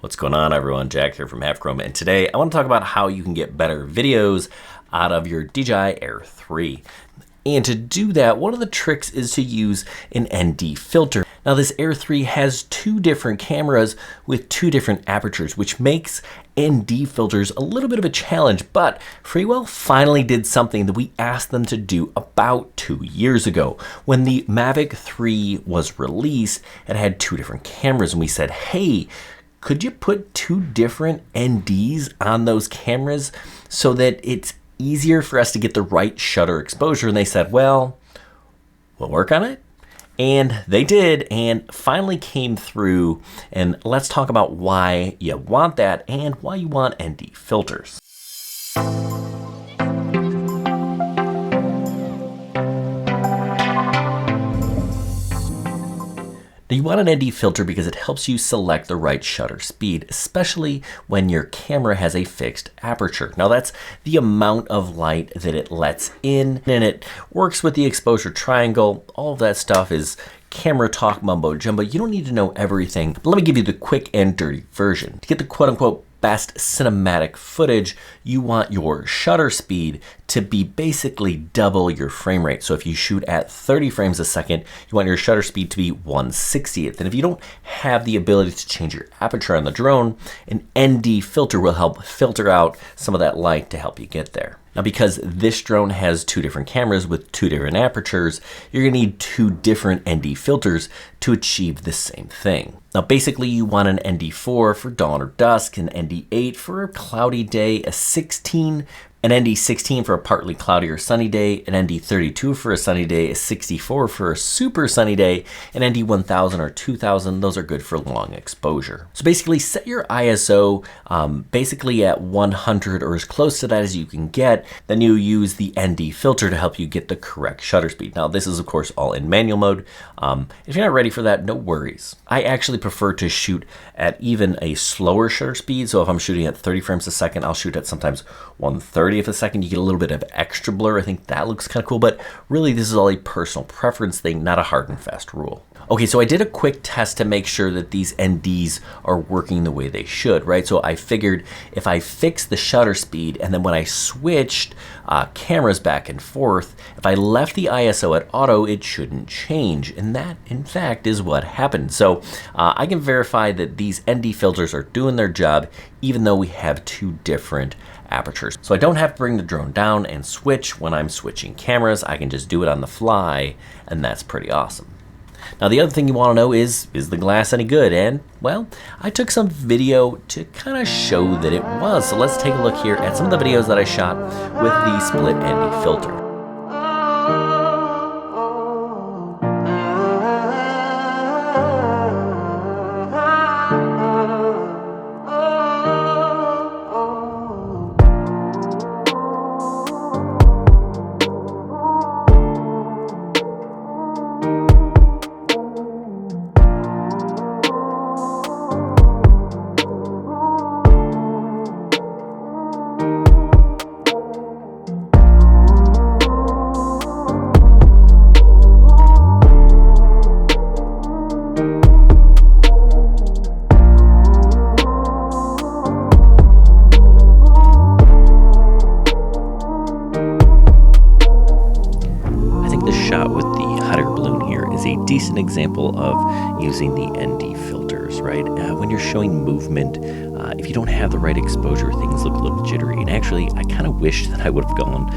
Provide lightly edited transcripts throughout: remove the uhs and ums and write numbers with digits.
What's going on, everyone? Jack here from Half Chrome, and today I want to talk about how you can get better videos out of your DJI Air 3. And to do that, one of the tricks is to use an ND filter. Now this Air 3 has two different cameras with two different apertures, which makes ND filters a little bit of a challenge, but Freewell finally did something that we asked them to do about 2 years ago. When the Mavic 3 was released, it had two different cameras, and we said, hey, could you put two different NDs on those cameras so that it's easier for us to get the right shutter exposure? And they said, well, we'll work on it. And they did, and finally came through. And let's talk about why you want that and why you want ND filters. You want an ND filter because it helps you select the right shutter speed, especially when your camera has a fixed aperture. Now that's the amount of light that it lets in, and it works with the exposure triangle. All of that stuff is camera talk mumbo jumbo. You don't need to know everything, but let me give you the quick and dirty version. To get the quote unquote best cinematic footage, you want your shutter speed to be basically double your frame rate. So if you shoot at 30 frames a second, you want your shutter speed to be 1/60th. And if you don't have the ability to change your aperture on the drone, an ND filter will help filter out some of that light to help you get there. Now, because this drone has two different cameras with two different apertures, you're gonna need two different ND filters to achieve the same thing. Now, basically you want an ND4 for dawn or dusk, an ND8 for a cloudy day, a 16, an ND16 for a partly cloudy or sunny day, an ND32 for a sunny day, a 64 for a super sunny day, an ND1000 or 2000, those are good for long exposure. So basically set your ISO basically at 100 or as close to that as you can get, then you use the ND filter to help you get the correct shutter speed. Now this is of course all in manual mode. If you're not ready for that, no worries. I actually prefer to shoot at even a slower shutter speed, so if I'm shooting at 30 frames a second, I'll shoot at sometimes 1/30th of a second. You get a little bit of extra blur. I think that looks kind of cool, but really this is all a personal preference thing, not a hard and fast rule. Okay, so I did a quick test to make sure that these NDs are working the way they should, right? So I figured if I fix the shutter speed and then when I switched cameras back and forth, if I left the ISO at auto, it shouldn't change. And that, in fact, is what happened. So I can verify that these ND filters are doing their job, even though we have two different apertures. So I don't have to bring the drone down and switch when I'm switching cameras. I can just do it on the fly, and that's pretty awesome. Now the other thing you want to know is the glass any good? And well, I took some video to kind of show that it was. So let's take a look here at some of the videos that I shot with the split ND filter. A decent example of using the ND filters, right? When you're showing movement, if you don't have the right exposure, things look a little jittery. And actually, I kind of wish that I would have gone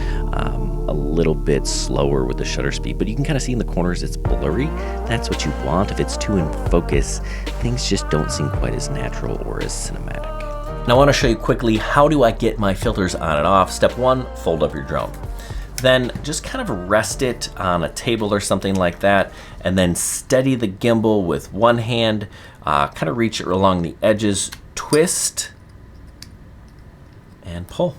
a little bit slower with the shutter speed, but you can kind of see in the corners it's blurry. That's what you want. If it's too in focus, things just don't seem quite as natural or as cinematic. Now I want to show you quickly, how do I get my filters on and off? Step one, fold up your drone. Then just kind of rest it on a table or something like that, and then steady the gimbal with one hand, kind of reach it along the edges, twist, and pull,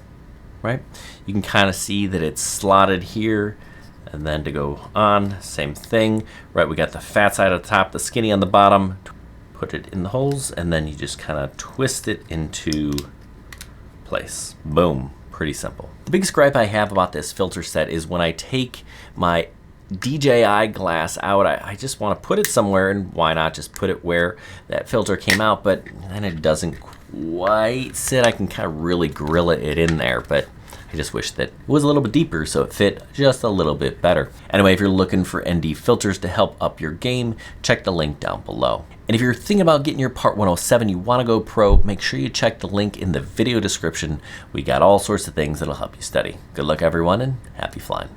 right? You can kind of see that it's slotted here, and then to go on, same thing, right? We got the fat side at the top, the skinny on the bottom, put it in the holes, and then you just kind of twist it into place. Boom. Pretty simple. The biggest gripe I have about this filter set is when I take my DJI glass out. I just want to put it somewhere, and why not just put it where that filter came out, but then it doesn't quite sit. I can kind of really grill it in there, but I just wish that it was a little bit deeper so it fit just a little bit better. Anyway, if you're looking for ND filters to help up your game, check the link down below. And if you're thinking about getting your Part 107, you want to go pro, make sure you check the link in the video description. We got all sorts of things that'll help you study. Good luck everyone, and happy flying.